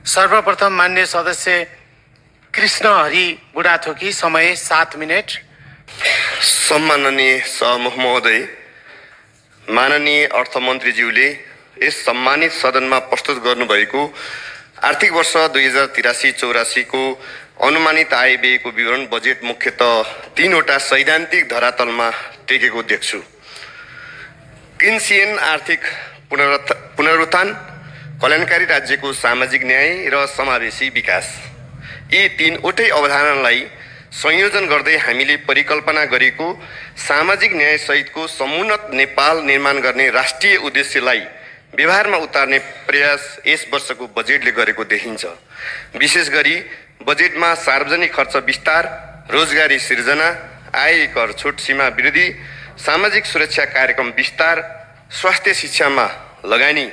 सर्वप्रथम मान्य सदस्य कृष्ण हरि बुढाथोकी, समय 7 मिनट। सम्माननीय सभामुख महोदय, माननीय अर्थमन्त्रीज्यूले यस सम्मानित सदनमा प्रस्तुत गर्नुभएको आर्थिक वर्ष 2083-84 को अनुमानित आय व्ययको विवरण बजेट मुख्यतः 3वटा सैद्धान्तिक धरातलमा टेकेको देख्छु। केन्सियन आर्थिक पुनरुत्थान, कल्याणकारी राज्यको सामाजिक न्याय र समावेशी विकास, यी 3वटै अवधारणालाई संयोजन गर्दै हामीले परिकल्पना गरेको सामाजिक न्याय सहितको समुन्नत नेपाल निर्माण गर्ने राष्ट्रिय उद्देश्यलाई व्यवहारमा उतार्ने प्रयास यस वर्षको बजेटले गरेको देखिन्छ। विशेष गरी बजेटमा सार्वजनिक खर्च विस्तार, रोजगारी सिर्जना, आय कर छुट सीमा वृद्धि, सामाजिक सुरक्षा कार्यक्रम विस्तार, स्वास्थ्य शिक्षामा लगानी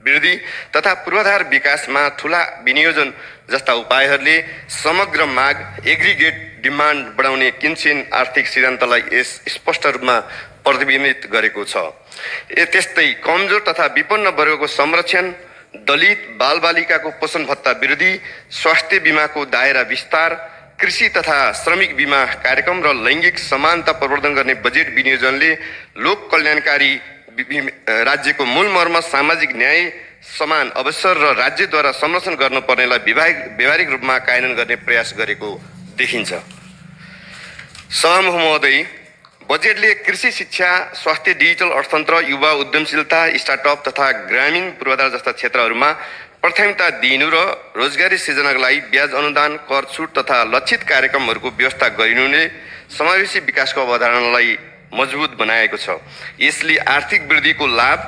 वृद्धि तथा पूर्वाधार विकासमा ठूला विनियोजन जस्ता उपायहरूले समग्र माग, एग्रिगेट डिमान्ड बढाउने केन्सियन आर्थिक सिद्धान्तलाई यस स्पष्ट रूपमा प्रतिबिम्बित गरेको छ। त्यस्तै कमजोर तथा विपन्न वर्गको संरक्षण, दलित बालबालिकाको पोषण भत्ता वृद्धि, स्वास्थ्य बिमाको दायरा विस्तार, कृषि तथा श्रमिक बिमा कार्यक्रम र लैङ्गिक समानता प्रवर्धन गर्ने बजेट विनियोजनले लोक कल्याणकारी राज्यको मूल मर्म सामाजिक न्याय, समान अवसर र राज्यद्वारा संरक्षण गर्नुपर्नेलाई व्यावहारिक रूपमा कार्यान्वयन गर्ने प्रयास गरेको देखिन्छ। सभामुख महोदय, बजेटले कृषि, शिक्षा, स्वास्थ्य, डिजिटल अर्थतन्त्र, युवा उद्यमशीलता, स्टार्टअप तथा ग्रामीण पूर्वाधार जस्ता क्षेत्रहरूमा प्राथमिकता दिइनु र रोजगारी सृजनाका लागि ब्याज अनुदान, कर छुट तथा लक्षित कार्यक्रमहरूको व्यवस्था गरिनुले समावेशी विकासको अवधारणालाई मजबुत बनाएको छ। यसले आर्थिक वृद्धिको लाभ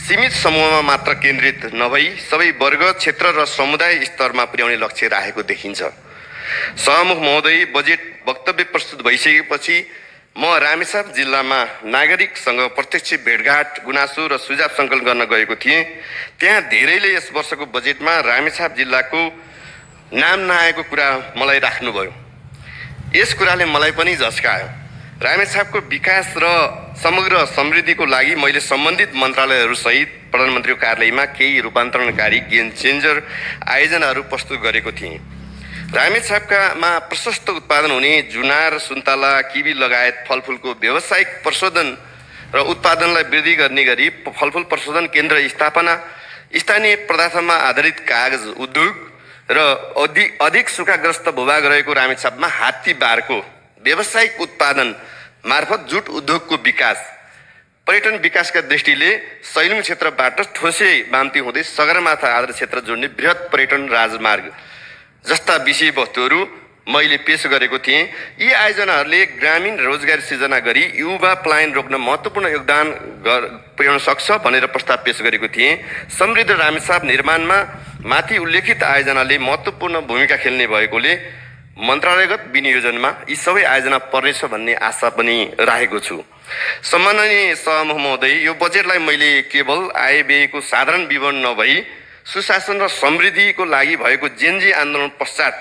सीमित समूहमा मात्र केन्द्रित नभई सबै वर्ग, क्षेत्र र समुदाय स्तरमा पुर्याउने लक्ष्य राखेको देखिन्छ। सभामुख महोदय, बजेट वक्तव्य प्रस्तुत भइसकेपछि म रामेछाप जिल्लामा नागरिकसँग प्रत्यक्ष भेटघाट, गुनासो र सुझाव सङ्कलन गर्न गएको थिएँ। त्यहाँ धेरैले यस वर्षको बजेटमा रामेछाप जिल्लाको नाम नआएको कुरा मलाई राख्नुभयो। यस कुराले मलाई पनि झस्कायो। रामेछापको विकास र समग्र समृद्धिको लागि मैले सम्बन्धित मन्त्रालयहरूसहित प्रधानमन्त्रीको कार्यालयमा केही रूपान्तरणकारी गेम चेन्जर आयोजनाहरू प्रस्तुत गरेको थिएँ। रामेछापमा प्रशस्त उत्पादन हुने जुनार, सुन्तला, किवी लगायत फलफुलको व्यावसायिक प्रशोधन र उत्पादनलाई वृद्धि गर्ने गरी फलफुल प्रशोधन केन्द्र स्थापना, स्थानीय पदार्थमा आधारित कागज उद्योग र अधिक सुखाग्रस्त भूभाग रहेको रामेछापमा हात्ती बारको व्यावसायिक उत्पादन मार्फत जुट उद्योगको विकास, पर्यटन विकासका दृष्टिले सैलुङ क्षेत्रबाट ठोसे बाम्ती हुँदै सगरमाथा आधार क्षेत्र जोड्ने बृहत पर्यटन राजमार्ग जस्ता विषयवस्तुहरू मैले पेश गरेको थिएँ। यी आयोजनाहरूले ग्रामीण रोजगारी सृजना गरी युवा पलायन रोक्न महत्त्वपूर्ण योगदान पुर्याउन सक्छ भनेर प्रस्ताव पेश गरेको थिएँ। समृद्ध रामेछाप निर्माणमा माथि उल्लेखित आयोजनाले महत्त्वपूर्ण भूमिका खेल्ने भएकोले मन्त्रालयगत विनियोजनमा यी सबै आयोजना पर्नेछ भन्ने आशा पनि राखेको छु। सम्माननीय सभामुख महोदय, यो बजेटलाई मैले केवल आय व्ययको साधारण विवरण नभई सुशासन र समृद्धिको लागि भएको जेनजी आन्दोलन पश्चात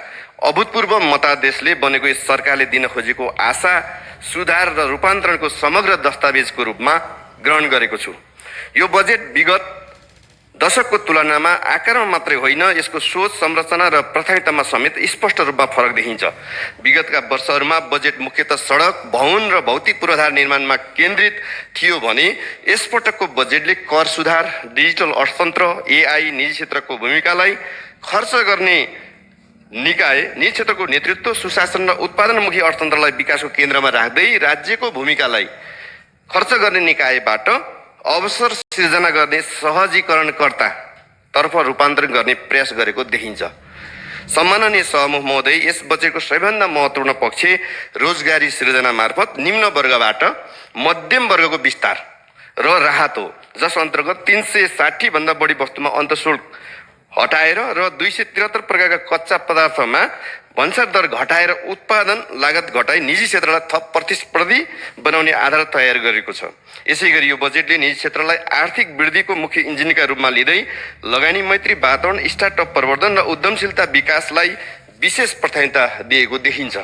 अभूतपूर्व मतादेशले बनेको यस सरकारले दिन खोजेको आशा, सुधार र रूपान्तरणको समग्र दस्तावेजको रूपमा ग्रहण गरेको छु। यो बजेट विगत दशकको तुलनामा आकारमा मात्रै होइन, यसको सोच, संरचना र प्राथमिकतामा समेत स्पष्ट रूपमा फरक देखिन्छ। विगतका वर्षहरूमा बजेट मुख्यतः सडक, भवन र भौतिक पूर्वाधार निर्माणमा केन्द्रित थियो भने यसपटकको बजेटले कर सुधार, डिजिटल अर्थतन्त्र, एआई, निजी क्षेत्रको भूमिकालाई, खर्च गर्ने निकाय, निजी क्षेत्रको नेतृत्व, सुशासन र उत्पादनमुखी अर्थतन्त्रलाई विकासको केन्द्रमा राख्दै राज्यको भूमिकालाई खर्च गर्ने निकायबाट अवसर सिर्जना गर्ने सहजीकरणकर्ता तर्फ रूपान्तरण गर्ने प्रयास गरेको देखिन्छ। सम्माननीय सभामुख महोदय, यस बजेटको सबैभन्दा महत्त्वपूर्ण पक्ष रोजगारी सृजना मार्फत निम्न वर्गबाट मध्यम वर्गको विस्तार र राहत हो, जस अन्तर्गत 360 भन्दा बढी वस्तुमा अन्तःशुल्क हटाएर र 273 प्रकारका कच्चा पदार्थमा भन्सार दर घटाएर उत्पादन लागत घटाई निजी क्षेत्रलाई थप प्रतिस्पर्धी बनाउने आधार तयार गरेको छ। यसैगरी यो बजेटले निजी क्षेत्रलाई आर्थिक वृद्धिको मुख्य इन्जिनका रूपमा लिँदै लगानी मैत्री वातावरण, स्टार्टअप प्रवर्धन र उद्यमशीलता विकासलाई विशेष प्राथमिकता दिएको देखिन्छ।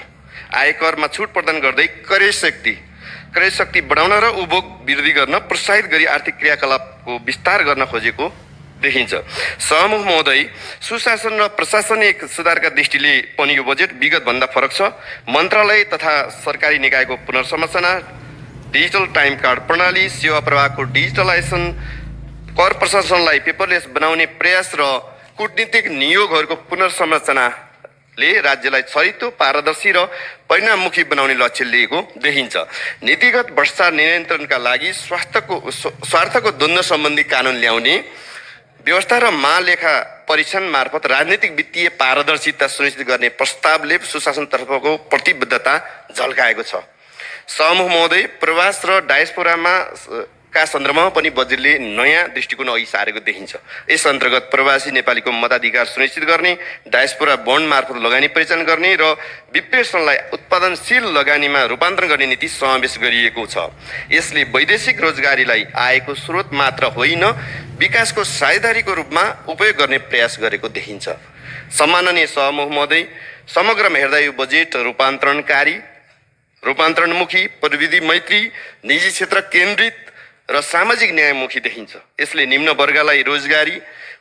आयकरमा छुट प्रदान गर्दै क्रय शक्ति बढाउन र उपभोग वृद्धि गर्न प्रोत्साहित गरी आर्थिक क्रियाकलापको विस्तार गर्न खोजेको देखिन्छ। सहमुख महोदय, सुशासन र प्रशासनिक सुधारका दृष्टिले पनि यो बजेट विगतभन्दा फरक छ। मन्त्रालय तथा सरकारी निकायको पुनर्संरचना, डिजिटल टाइम कार्ड प्रणाली, सेवा प्रवाहको डिजिटलाइजेसन, कर प्रशासनलाई पेपरलेस बनाउने प्रयास र कूटनीतिक नियोगहरूको पुनर्संरचनाले राज्यलाई छरितो, पारदर्शी र परिणाममुखी बनाउने लक्ष्य लिएको देखिन्छ। नीतिगत भ्रष्टाचार नियन्त्रणका लागि स्वार्थको द्वन्द्व सम्बन्धी कानुन ल्याउने, व्यवस्था र महालेखा परीक्षण मार्फत राजनीतिक वित्तीय पारदर्शिता सुनिश्चित गर्ने प्रस्तावले सुशासनतर्फको प्रतिबद्धता झल्काएको छ। सहमुख महोदय, प्रवास र डायस्पोरामा का सन्दर्भमा पनि बजेटले नयाँ दृष्टिकोण अघि सारेको देखिन्छ। यस अन्तर्गत प्रवासी नेपालीको मताधिकार सुनिश्चित गर्ने, डायस्पोरा बन्ड मार्फत लगानी परिचालन गर्ने र विप्रेषणलाई उत्पादनशील लगानीमा रूपान्तरण गर्ने नीति समावेश गरिएको छ। यसले वैदेशिक रोजगारीलाई आयको स्रोत मात्र होइन, विकासको साझेदारीको रूपमा उपयोग गर्ने प्रयास गरेको देखिन्छ। सम्माननीय सहमुख महोदय, समग्रमा हेर्दा यो बजेट रूपान्तरणमुखी, प्रविधि मैत्री, निजी क्षेत्र केन्द्रित र सामाजिक न्यायमुखी देखिन्छ। यसले निम्न वर्गलाई रोजगारी,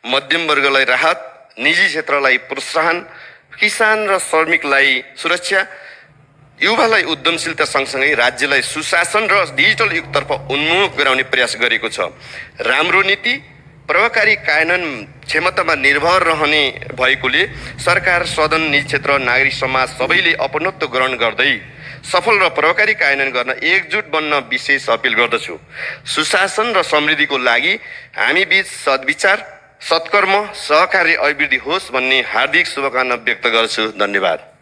मध्यम वर्गलाई राहत, निजी क्षेत्रलाई प्रोत्साहन, किसान र श्रमिकलाई सुरक्षा, युवालाई उद्यमशीलता सँगसँगै राज्यलाई सुशासन र डिजिटल युगतर्फ उन्मुख गराउने प्रयास गरेको छ। राम्रो नीति, प्रभावकारी कार्यान्वयन क्षमतामा निर्भर रहने भएकोले सरकार, सदन, निजी क्षेत्र, नागरिक समाज सबैले अपनत्व ग्रहण गर्दै सफल र प्रभावकारी कार्यान्वयन गर्न एकजुट बन्न विशेष अपिल गर्दछु। सुशासन र समृद्धिको लागि हामी बीच सद्विचार, सत्कर्म, सहकार्य अभिवृद्धि होस् भन्ने हार्दिक शुभकामना व्यक्त गर्छु। धन्यवाद।